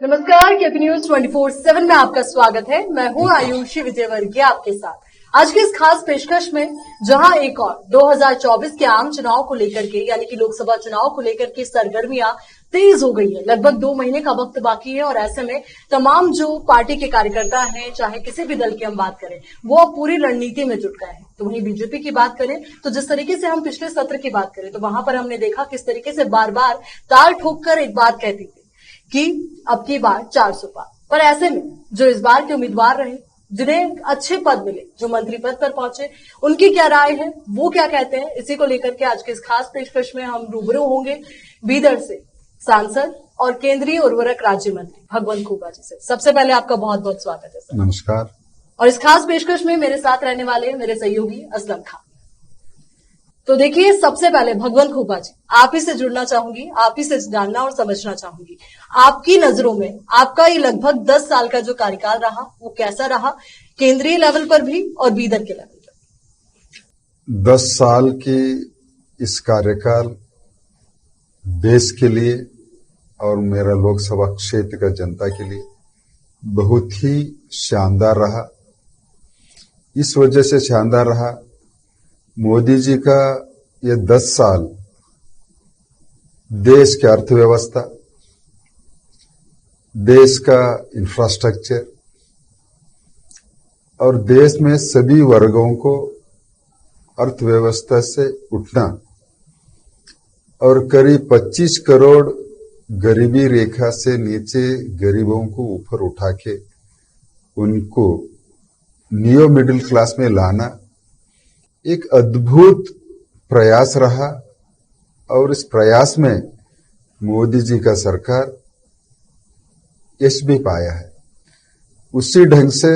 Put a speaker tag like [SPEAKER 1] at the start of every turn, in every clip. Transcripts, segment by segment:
[SPEAKER 1] नमस्कार, KP news 24/7 में आपका स्वागत है। मैं हूं आयुषी विजयवर्गीय आपके साथ। आज की इस खास पेशकश में जहां एक और 2024 के आम चुनाव को लेकर के यानी कि लोकसभा चुनाव को लेकर के सरगर्मियां तेज हो गई है। लगभग 2 महीने का वक्त बाकी है और ऐसे में तमाम जो पार्टी के कार्यकर्ता हैं, चाहे किसी भी दल की हम बात करें, वो अब पूरी रणनीति में जुट गए हैं। तो वहीं बीजेपी की बात करें तो जिस तरीके से हम पिछले सत्र की बात करें तो वहां पर हमने देखा किस तरीके से बार बार ताल ठोक कर एक बात कहती थी कि अब की बार 400 पार। पर ऐसे में जो इस बार के उम्मीदवार रहे, जिन्हें अच्छे पद मिले, जो मंत्री पद पर पहुंचे, उनकी क्या राय है, वो क्या कहते हैं, इसी को लेकर के आज के इस खास पेशकश में हम रूबरू होंगे बीदर से सांसद और केंद्रीय उर्वरक राज्य मंत्री भगवंत खुबा जी से। सबसे पहले आपका बहुत बहुत स्वागत है सर।
[SPEAKER 2] नमस्कार।
[SPEAKER 1] और इस खास पेशकश में मेरे साथ रहने वाले मेरे सहयोगी असलम खान। तो देखिए, सबसे पहले भगवंत खुबा जी, आप ही से जुड़ना चाहूंगी, आप ही से जानना और समझना चाहूंगी, आपकी नजरों में आपका ये लगभग 10 साल का जो कार्यकाल रहा वो कैसा रहा, केंद्रीय लेवल पर भी और बीदर के लेवल पर।
[SPEAKER 2] 10 साल की इस कार्यकाल देश के लिए और मेरा लोकसभा क्षेत्र का जनता के लिए बहुत ही शानदार रहा। इस वजह से शानदार रहा, मोदी जी का ये 10 साल देश की अर्थव्यवस्था, देश का इंफ्रास्ट्रक्चर और देश में सभी वर्गों को अर्थव्यवस्था से उठना और करीब 25 करोड़ गरीबी रेखा से नीचे गरीबों को ऊपर उठा के उनको नियो मिडिल क्लास में लाना एक अद्भुत प्रयास रहा। और इस प्रयास में मोदी जी का सरकार यश भी पाया है। उसी ढंग से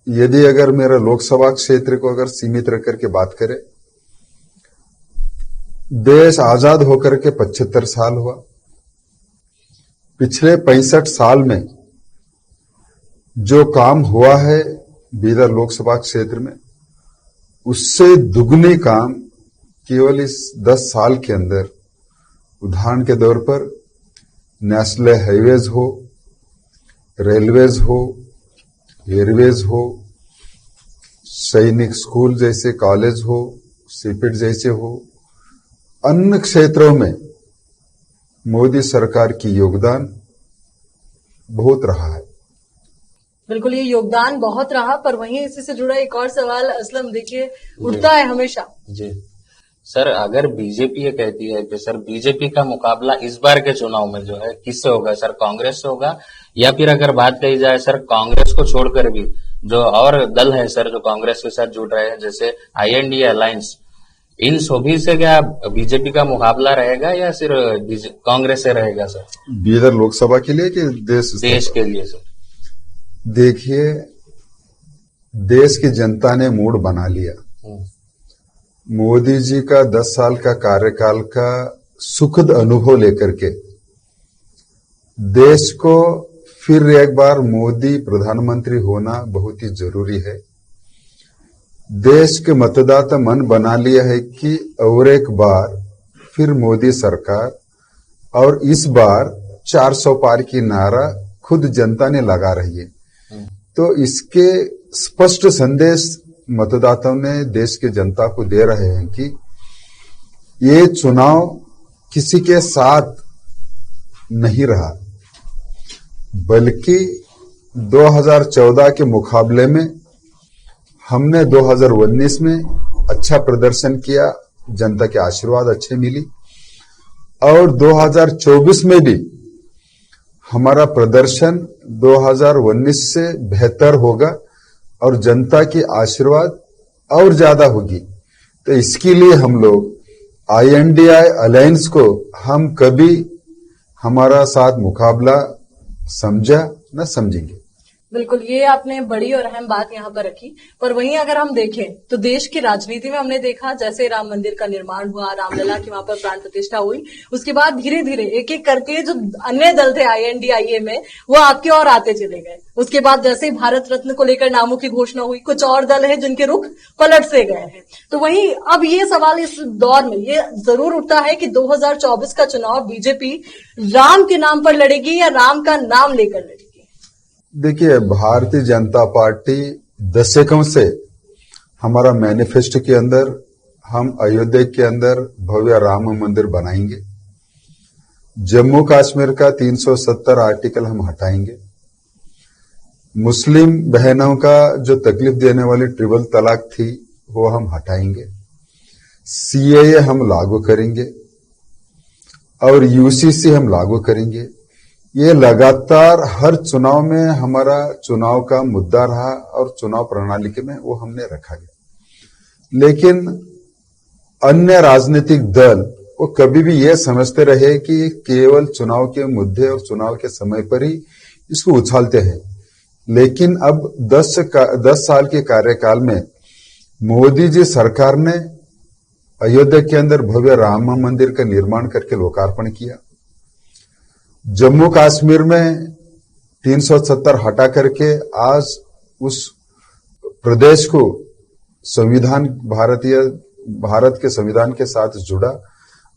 [SPEAKER 2] यदि अगर मेरा लोकसभा क्षेत्र को अगर सीमित रख करके बात करें, देश आजाद होकर के 75 साल हुआ। पिछले 65 साल में जो काम हुआ है बीदर लोकसभा क्षेत्र में, उससे दुगने काम केवल इस 10 साल के अंदर, उदाहरण के तौर पर नेशनल हाईवेज हो, रेलवेज हो, एयरवेज हो, सैनिक स्कूल जैसे कॉलेज हो, सीपीट जैसे हो, अन्य क्षेत्रों में मोदी सरकार की योगदान बहुत रहा है।
[SPEAKER 1] बिल्कुल, ये योगदान बहुत रहा। पर वहीं इसी से जुड़ा एक और सवाल असलम, देखिए, उठता है हमेशा
[SPEAKER 3] जी सर, अगर बीजेपी ये कहती है कि सर बीजेपी का मुकाबला इस बार के चुनाव में जो है किससे होगा सर, कांग्रेस से होगा, या फिर अगर बात कही जाए सर कांग्रेस को छोड़कर भी जो और दल है सर जो कांग्रेस के साथ जुड़ रहे हैं, जैसे INDA अलायंस, इन सभी से क्या बीजेपी का मुकाबला रहेगा या सिर्फ कांग्रेस से रहेगा सर
[SPEAKER 2] बीदर लोकसभा के लिए कि देश
[SPEAKER 3] के लिए सर?
[SPEAKER 2] देखिए, देश की जनता ने मूड बना लिया। मोदी जी का 10 साल का कार्यकाल का सुखद अनुभव लेकर के देश को फिर एक बार मोदी प्रधानमंत्री होना बहुत ही जरूरी है। देश के मतदाता मन बना लिया है कि और एक बार फिर मोदी सरकार, और इस बार 400 पार की नारा खुद जनता ने लगा रही है। तो इसके स्पष्ट संदेश मतदाताओं ने देश के जनता को दे रहे हैं कि ये चुनाव किसी के साथ नहीं रहा, बल्कि 2014 के मुकाबले में हमने 2019 में अच्छा प्रदर्शन किया, जनता के आशीर्वाद अच्छे मिली, और 2024 में भी हमारा प्रदर्शन 2019 से बेहतर होगा और जनता की आशीर्वाद और ज्यादा होगी। तो इसके लिए हम लोग INDA अलायंस को हम कभी हमारा साथ मुकाबला समझा न समझेंगे।
[SPEAKER 1] बिल्कुल, ये आपने बड़ी और अहम बात यहाँ पर रखी। पर वहीं अगर हम देखें तो देश की राजनीति में हमने देखा जैसे राम मंदिर का निर्माण हुआ, रामलला की वहां पर प्राण प्रतिष्ठा हुई, उसके बाद धीरे धीरे एक एक करके जो अन्य दल थे INDIA में वो आपके और आते चले गए। उसके बाद जैसे ही भारत रत्न को लेकर नामों की घोषणा हुई, कुछ और दल है जिनके रुख पलट से गए हैं। तो वहीं अब ये सवाल इस दौर में ये जरूर उठता है कि 2024 का चुनाव बीजेपी राम के नाम पर लड़ेगी या राम का नाम लेकर लड़ेगी?
[SPEAKER 2] देखिए, भारतीय जनता पार्टी दशकों से हमारा मैनिफेस्टो के अंदर हम अयोध्या के अंदर भव्य राम मंदिर बनाएंगे, जम्मू कश्मीर का 370 आर्टिकल हम हटाएंगे, मुस्लिम बहनों का जो तकलीफ देने वाली ट्रिपल तलाक थी वो हम हटाएंगे, CAA हम लागू करेंगे और UCC हम लागू करेंगे। ये लगातार हर चुनाव में हमारा चुनाव का मुद्दा रहा और चुनाव प्रणाली के में वो हमने रखा गया। लेकिन अन्य राजनीतिक दल वो कभी भी ये समझते रहे कि केवल चुनाव के मुद्दे और चुनाव के समय पर ही इसको उछालते हैं। लेकिन अब 10 साल के कार्यकाल में मोदी जी सरकार ने अयोध्या के अंदर भव्य राम मंदिर का निर्माण करके लोकार्पण किया। जम्मू कश्मीर में 370 हटा करके आज उस प्रदेश को भारत के संविधान के साथ जुड़ा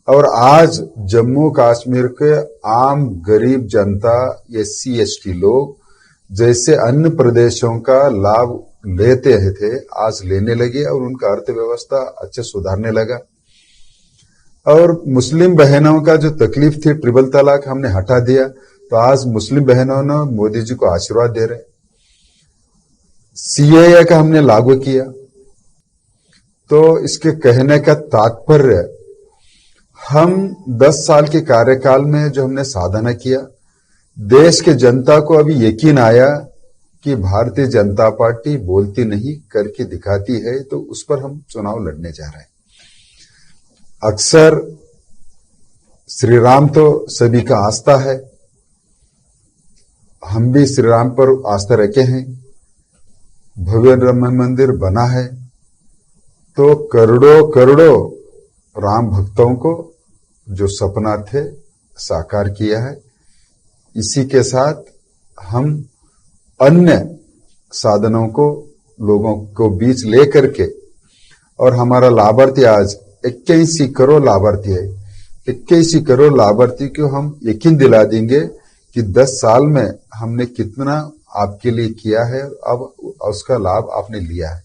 [SPEAKER 2] और आज जम्मू कश्मीर के आम गरीब जनता, SC ST लोग जैसे अन्य प्रदेशों का लाभ लेते थे आज लेने लगे और उनका अर्थव्यवस्था अच्छे सुधारने लगा। और मुस्लिम बहनों का जो तकलीफ थी ट्रिपल तलाक हमने हटा दिया, तो आज मुस्लिम बहनों ने मोदी जी को आशीर्वाद दे रहे। CAA का हमने लागू किया। तो इसके कहने का तात्पर्य हम 10 साल के कार्यकाल में जो हमने साधना किया, देश के जनता को अभी यकीन आया कि भारतीय जनता पार्टी बोलती नहीं करके दिखाती है, तो उस पर हम चुनाव लड़ने जा रहे हैं। अक्सर श्री राम तो सभी का आस्था है, हम भी श्री राम पर आस्था रखे हैं। भव्य राम मंदिर बना है तो करोड़ों करोड़ों राम भक्तों को जो सपना थे साकार किया है। इसी के साथ हम अन्य साधनों को लोगों को बीच ले करके, और हमारा लाभार्थी आज 81 करोड़ लाभार्थी है। 81 करोड़ लाभार्थी को हम यकीन दिला देंगे कि 10 साल में हमने कितना आपके लिए किया है, अब उसका लाभ आपने लिया है।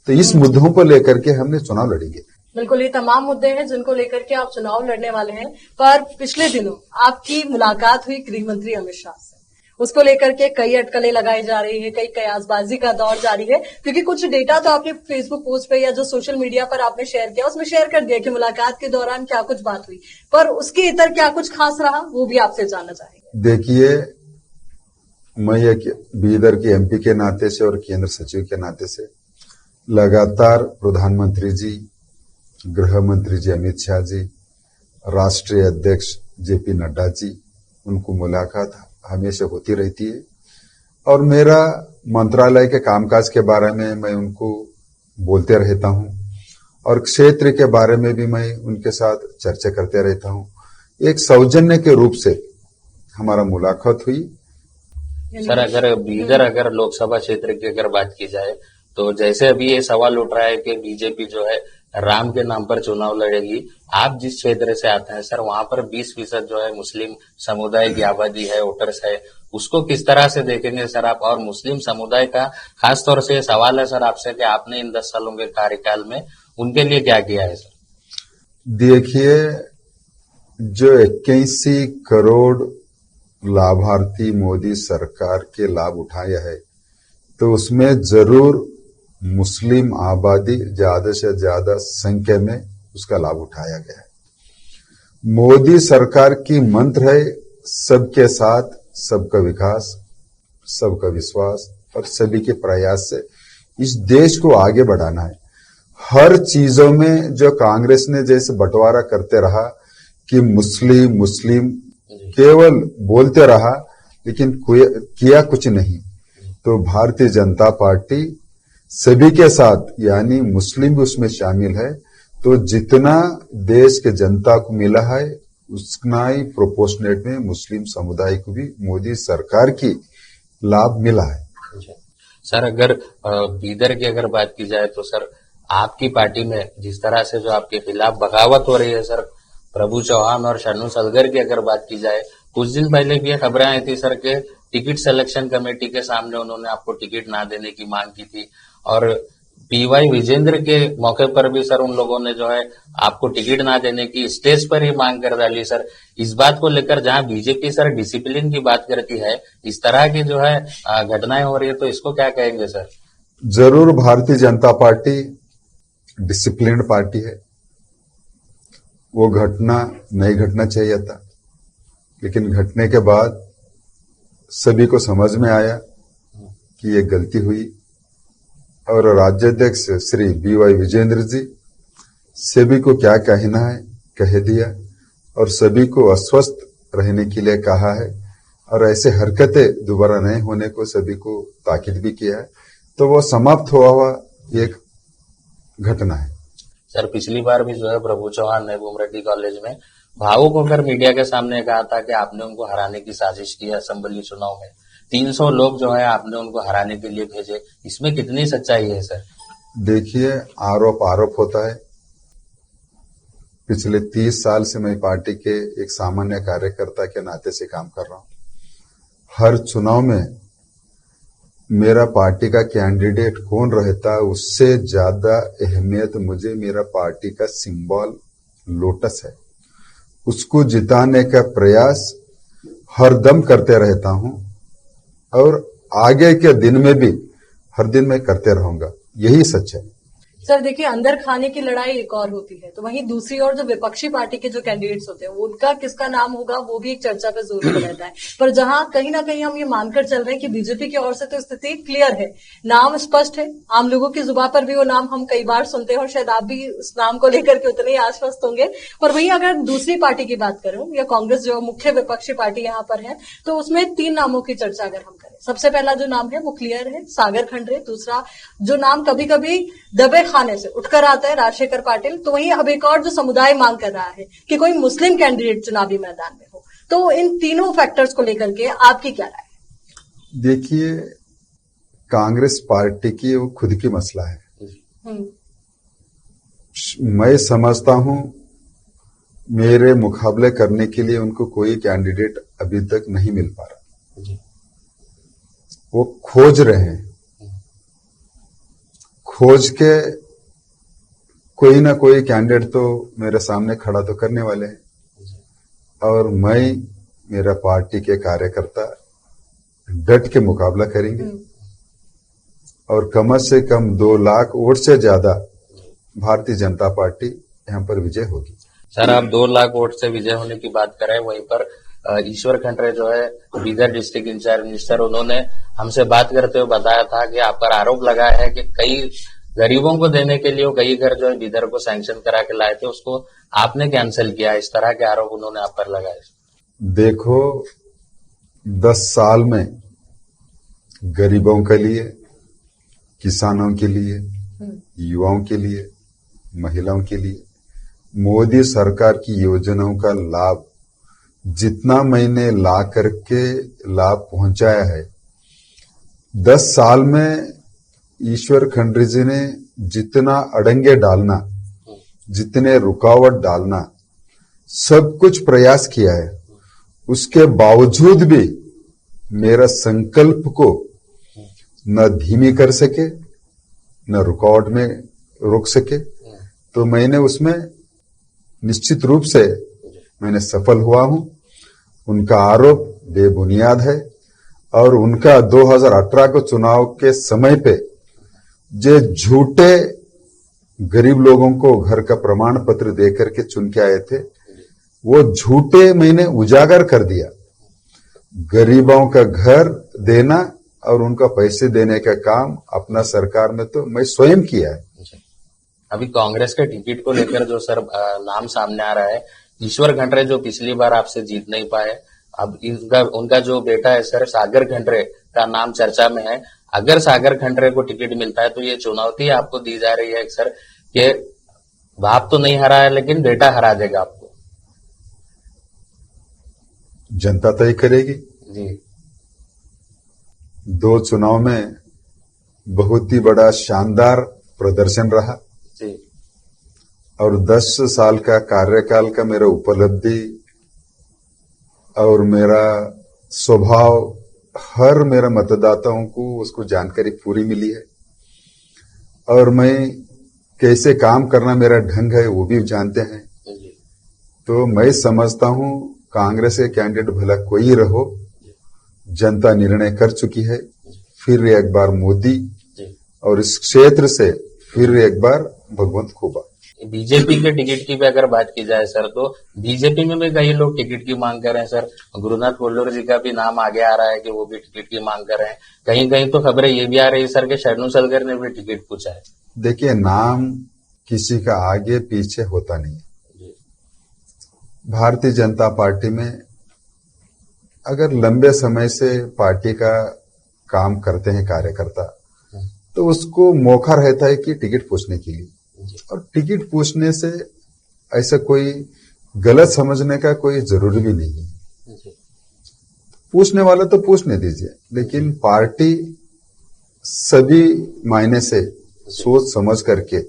[SPEAKER 2] तो इस मुद्दों को लेकर के हमने चुनाव लड़ेंगे।
[SPEAKER 1] बिल्कुल, ये तमाम मुद्दे हैं जिनको लेकर के आप चुनाव लड़ने वाले हैं। पर पिछले दिनों आपकी मुलाकात हुई गृह मंत्री अमित शाह से, उसको लेकर के कई अटकलें लगाई जा रही है, कई कयासबाजी का दौर जारी है, क्योंकि कुछ डेटा तो आपने फेसबुक पोस्ट पे या जो सोशल मीडिया पर आपने शेयर किया उसमें शेयर कर दिया कि मुलाकात के दौरान क्या कुछ बात हुई, पर उसके इतर क्या कुछ खास रहा वो भी आपसे जानना चाहेंगे।
[SPEAKER 2] देखिए, मैं एक बीदर के MP के नाते से और केंद्र सचिव के नाते से लगातार प्रधानमंत्री जी, गृह मंत्री जी अमित शाह जी, राष्ट्रीय अध्यक्ष JP नड्डा जी, उनको मुलाकात हमेशा होती रहती है। और मेरा मंत्रालय के कामकाज के बारे में मैं उनको बोलते रहता हूं और क्षेत्र के बारे में भी मैं उनके साथ चर्चा करते रहता हूं। एक सौजन्य के रूप से हमारा मुलाकात हुई।
[SPEAKER 3] सर, अगर लोकसभा क्षेत्र की अगर बात की जाए तो जैसे अभी ये सवाल उठ रहा है कि बीजेपी जो है राम के नाम पर चुनाव लड़ेगी, आप जिस क्षेत्र से आते हैं सर वहां पर 20% जो है मुस्लिम समुदाय की आबादी है, वोटर्स है, उसको किस तरह से देखेंगे सर आप? और मुस्लिम समुदाय का खास तौर से सवाल है सर आपसे कि आपने इन 10 सालों के कार्यकाल में उनके लिए क्या किया है सर?
[SPEAKER 2] देखिए, जो 81 करोड़ लाभार्थी मोदी सरकार के लाभ उठाया है, तो उसमें जरूर मुस्लिम आबादी ज्यादा से ज्यादा संख्या में उसका लाभ उठाया गया है। मोदी सरकार की मंत्र है सबके साथ सबका विकास, सबका विश्वास और सभी के प्रयास से इस देश को आगे बढ़ाना है। हर चीजों में जो कांग्रेस ने जैसे बंटवारा करते रहा कि मुस्लिम केवल बोलते रहा लेकिन किया कुछ नहीं, तो भारतीय जनता पार्टी सभी के साथ, यानी मुस्लिम भी उसमें शामिल है, तो जितना देश के जनता को मिला है उतना ही प्रोपोर्शनेट में मुस्लिम समुदाय को भी मोदी सरकार की लाभ मिला है।
[SPEAKER 3] सर अगर बीदर की अगर बात की जाए तो सर आपकी पार्टी में जिस तरह से जो आपके खिलाफ बगावत हो रही है सर, प्रभु चौहान और शन्नू सलगर की अगर बात की जाए, कुछ दिन पहले भी ये खबरें आई थी सर के टिकट सिलेक्शन कमेटी के सामने उन्होंने आपको टिकट ना देने की मांग की थी, और पीवाई विजेंद्र के मौके पर भी सर उन लोगों ने जो है आपको टिकट ना देने की स्टेज पर ही मांग कर डाली। सर इस बात को लेकर जहां बीजेपी सर डिसिप्लिन की बात करती है, इस तरह की जो है घटनाएं हो रही है, तो इसको क्या कहेंगे सर?
[SPEAKER 2] जरूर Bharatiya Janata party disciplined party है, वो घटना नहीं घटना चाहिए था, लेकिन घटने के बाद सभी को समझ में आया कि ये गलती हुई, और राज्याध्यक्ष श्री बीवाई विजेंद्र जी सभी को क्या कहना है कह दिया, और सभी को अस्वस्थ रहने के लिए कहा है, और ऐसे हरकतें दोबारा नहीं होने को सभी को ताकीद भी किया है। तो वो समाप्त हुआ एक घटना है।
[SPEAKER 3] सर पिछली बार भी जो है प्रभु चौहान ने गुमरेड्डी कॉलेज में भावुक होकर मीडिया के सामने कहा था कि आपने उनको हराने की साजिश की है। असेंबली चुनाव में 300 लोग जो है आपने उनको हराने के लिए भेजे, इसमें कितनी सच्चाई है सर?
[SPEAKER 2] देखिए, आरोप होता है। पिछले 30 साल से मैं पार्टी के एक सामान्य कार्यकर्ता के नाते से काम कर रहा हूं। हर चुनाव में मेरा पार्टी का कैंडिडेट कौन रहता है उससे ज्यादा अहमियत मुझे मेरा पार्टी का सिंबल लोटस है, उसको जिताने का प्रयास हर दम करते रहता हूं, और आगे के दिन में भी हर दिन मैं करते रहूंगा। यही सच है।
[SPEAKER 1] सर देखिए, अंदर खाने की लड़ाई एक और होती है, तो वहीं दूसरी ओर जो विपक्षी पार्टी के जो कैंडिडेट्स होते हैं उनका किसका नाम होगा वो भी एक चर्चा पे जोर पर रहता है। पर जहां कहीं ना कहीं हम ये मानकर चल रहे हैं कि बीजेपी की ओर से तो स्थिति क्लियर है, नाम स्पष्ट है, आम लोगों की जुबान पर भी वो नाम हम कई बार सुनते हैं, और शायद आप भी उस नाम को लेकर के उतने ही आश्वस्त होंगे। पर वहीं अगर दूसरी पार्टी की बात करूं, या कांग्रेस जो मुख्य विपक्षी पार्टी यहाँ पर है, तो उसमें 3 नामों की चर्चा अगर हम करें, सबसे पहला जो नाम है वो क्लियर है, सागर खंडरे। दूसरा जो नाम कभी कभी दबे खाने से उठकर आता है, राजशेखर पाटिल। तो वहीं अब एक और जो समुदाय मांग कर रहा है कि कोई मुस्लिम कैंडिडेट चुनावी मैदान में हो। तो इन तीनों फैक्टर्स को लेकर के आपकी क्या राय है?
[SPEAKER 2] देखिए, कांग्रेस पार्टी की वो खुद की मसला है। मैं समझता हूं मेरे मुकाबले करने के लिए उनको कोई कैंडिडेट अभी तक नहीं मिल पा रहा। वो खोज रहे हैं, खोज के कोई ना कोई कैंडिडेट तो मेरे सामने खड़ा तो करने वाले हैं, और मैं मेरा पार्टी के कार्यकर्ता डट के मुकाबला करेंगे, और कम से कम 2 लाख वोट से ज्यादा भारतीय जनता पार्टी यहां पर विजय होगी।
[SPEAKER 3] सर आप 2 लाख वोट से विजय होने की बात करें, वहीं पर ईश्वर खंडरे जो है बीदर डिस्ट्रिक्ट इंचार्ज मिनिस्टर, उन्होंने हमसे बात करते हुए बताया था कि आप पर आरोप लगाया है कि कई गरीबों को देने के लिए वो कई घर जो है बीदर को सैंक्शन करा के लाए थे, उसको आपने कैंसिल किया। इस तरह के आरोप उन्होंने आप पर लगाए।
[SPEAKER 2] देखो, 10 साल में गरीबों के लिए, किसानों के लिए, युवाओं के लिए, महिलाओं के लिए मोदी सरकार की योजनाओं का लाभ जितना मैंने ला करके लाभ पहुंचाया है, 10 साल में ईश्वर खंडरे जी ने जितना अड़ंगे डालना, जितने रुकावट डालना, सब कुछ प्रयास किया है। उसके बावजूद भी मेरा संकल्प को न धीमी कर सके, न रुकावट में रोक सके, तो मैंने उसमें निश्चित रूप से मैंने सफल हुआ हूं। उनका आरोप बेबुनियाद है, और उनका 2018 के चुनाव के समय पे जो झूठे गरीब लोगों को घर का प्रमाण पत्र देकर के चुन के आए थे, वो झूठे मैंने उजागर कर दिया। गरीबों का घर देना और उनका पैसे देने का काम अपना सरकार में तो मैं स्वयं किया है।
[SPEAKER 3] अभी कांग्रेस के टिकट को लेकर जो सर नाम सामने आ रहा है, ईश्वर खंडरे जो पिछली बार आपसे जीत नहीं पाए, अब उनका जो बेटा है सर सागर खंडरे का नाम चर्चा में है। अगर सागर खंडरे को टिकट मिलता है तो ये चुनौती आपको दी जा रही है सर कि बाप तो नहीं हरा है लेकिन बेटा हरा देगा आपको।
[SPEAKER 2] जनता तय करेगी।
[SPEAKER 3] जी
[SPEAKER 2] 2 चुनाव में बहुत ही बड़ा शानदार प्रदर्शन रहा
[SPEAKER 3] जी
[SPEAKER 2] और 10 साल का कार्यकाल का मेरा उपलब्धि और मेरा स्वभाव हर मेरा मतदाताओं को उसको जानकारी पूरी मिली है और मैं कैसे काम करना मेरा ढंग है वो भी जानते हैं।
[SPEAKER 3] जी
[SPEAKER 2] तो मैं समझता हूं कांग्रेस के कैंडिडेट भला कोई रहो, जनता निर्णय कर चुकी है। फिर एक बार मोदी
[SPEAKER 3] जी
[SPEAKER 2] और इस क्षेत्र से फिर एक बार भगवंत खूबा।
[SPEAKER 3] बीजेपी के टिकट की भी अगर बात की जाए सर तो बीजेपी में भी कई लोग टिकट की मांग कर रहे हैं सर। गुरुनाथ कोल्लूर जी का भी नाम आगे आ रहा है कि वो भी टिकट की मांग कर रहे हैं। कहीं कहीं तो खबरें ये भी आ रही है सर कि शरणु सलगर ने भी टिकट पूछा है।
[SPEAKER 2] देखिए, नाम किसी का आगे पीछे होता नहीं है।
[SPEAKER 3] जी
[SPEAKER 2] भारतीय जनता पार्टी में अगर लंबे समय से पार्टी का काम करते हैं कार्यकर्ता तो उसको मौका रहता है कि टिकट पूछने के लिए, और टिकट पूछने से ऐसा कोई गलत समझने का कोई जरूरी भी नहीं है।
[SPEAKER 3] जी
[SPEAKER 2] पूछने वाला तो पूछने दीजिए, लेकिन पार्टी सभी मायने से सोच समझ करके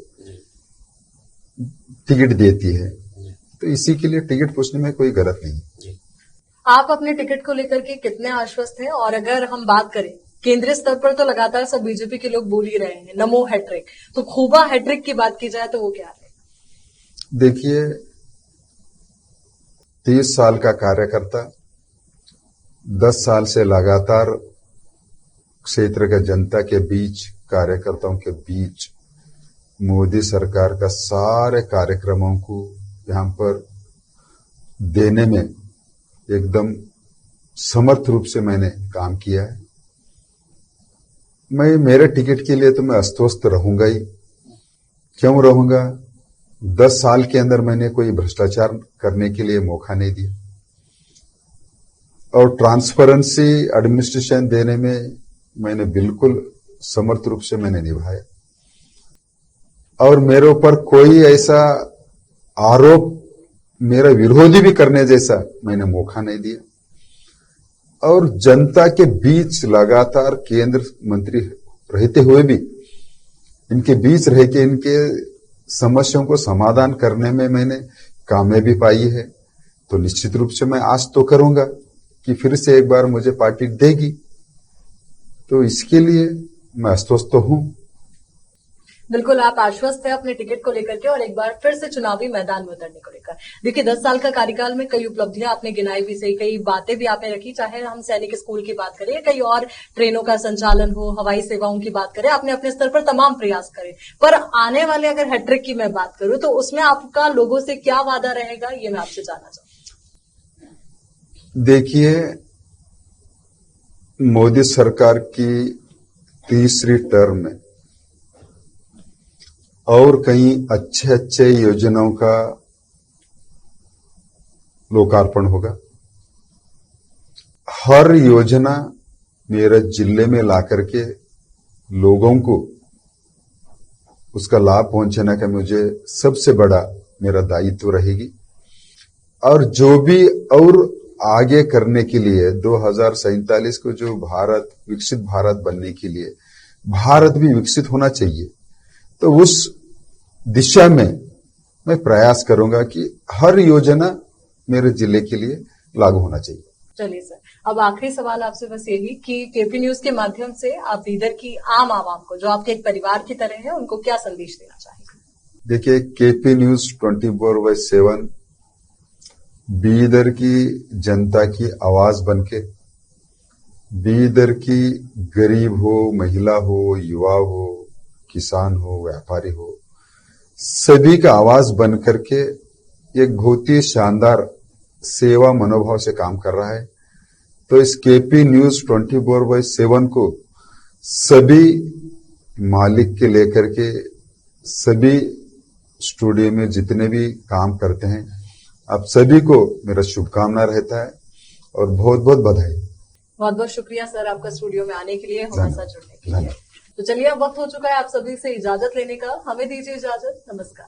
[SPEAKER 2] टिकट देती है, तो इसी के लिए टिकट पूछने में कोई गलत नहीं है।
[SPEAKER 1] आप अपने टिकट को लेकर के कितने आश्वस्त हैं? और अगर हम बात करें केंद्रीय स्तर पर तो लगातार सब बीजेपी के लोग बोल ही रहे हैं नमो हैट्रिक, तो खूबा हैट्रिक की बात की जाए तो वो क्या है?
[SPEAKER 2] देखिए, 30 साल का कार्यकर्ता 10 साल से लगातार क्षेत्र के जनता के बीच, कार्यकर्ताओं के बीच मोदी सरकार का सारे कार्यक्रमों को यहां पर देने में एकदम समर्थ रूप से मैंने काम किया है। मैं मेरे टिकट के लिए तो मैं अस्वस्थ रहूंगा ही। क्यों रहूंगा? 10 साल के अंदर मैंने कोई भ्रष्टाचार करने के लिए मौका नहीं दिया और ट्रांसपेरेंसी एडमिनिस्ट्रेशन देने में मैंने बिल्कुल समर्थ रूप से मैंने निभाया और मेरे ऊपर कोई ऐसा आरोप मेरा विरोधी भी करने जैसा मैंने मौका नहीं दिया। और जनता के बीच लगातार केंद्र मंत्री रहते हुए भी इनके बीच रह के इनके समस्याओं को समाधान करने में मैंने कामयाबी पाई है। तो निश्चित रूप से मैं आस तो करूंगा कि फिर से एक बार मुझे पार्टी देगी, तो इसके लिए मैं आश्वस्त तो हूं।
[SPEAKER 1] बिल्कुल, आप आश्वस्त हैं अपने टिकट को लेकर के और एक बार फिर से चुनावी मैदान में उतरने को लेकर। देखिए, 10 साल का कार्यकाल में कई उपलब्धियां आपने गिनाई भी सही, कई बातें भी आपने रखी, चाहे हम सैनिक स्कूल की बात करें, कई और ट्रेनों का संचालन हो, हवाई सेवाओं की बात करें, आपने अपने स्तर पर तमाम प्रयास करे। पर आने वाले अगर हैट्रिक की मैं बात करूं तो उसमें आपका लोगों से क्या वादा रहेगा, ये मैं आपसे जानना चाहूंगा।
[SPEAKER 2] देखिए, मोदी सरकार की तीसरी टर्म में और कई अच्छे अच्छे योजनाओं का लोकार्पण होगा। हर योजना मेरे जिले में लाकर के लोगों को उसका लाभ पहुंचाने का मुझे सबसे बड़ा मेरा दायित्व रहेगी। और जो भी और आगे करने के लिए 2047 को जो भारत, विकसित भारत बनने के लिए भारत भी विकसित होना चाहिए, तो उस दिशा में मैं प्रयास करूंगा कि हर योजना मेरे जिले के लिए लागू होना चाहिए।
[SPEAKER 1] चलिए सर, अब आखिरी सवाल आपसे बस यही कि केपी न्यूज के माध्यम से आप बीदर की आम आवाम को, जो आपके एक परिवार की तरह है, उनको क्या संदेश देना चाहेंगे?
[SPEAKER 2] देखिए, केपी न्यूज 24/7 बीदर की जनता की आवाज बनके, बीदर की गरीब हो, महिला हो, युवा हो, किसान हो, व्यापारी हो, सभी का आवाज बन करके एक बहुत ही शानदार सेवा मनोभाव से काम कर रहा है। तो इस केपी न्यूज 24/7 को सभी मालिक के लेकर के सभी स्टूडियो में जितने भी काम करते हैं, आप सभी को मेरा शुभकामना रहता है और बहुत बहुत बधाई।
[SPEAKER 1] बहुत बहुत शुक्रिया सर आपका स्टूडियो में आने के लिए, हमारे साथ जुड़ने के लिए।
[SPEAKER 2] धन्यवाद।
[SPEAKER 1] तो चलिए अब वक्त हो चुका है आप सभी से इजाजत लेने का, हमें दीजिए इजाजत, नमस्कार।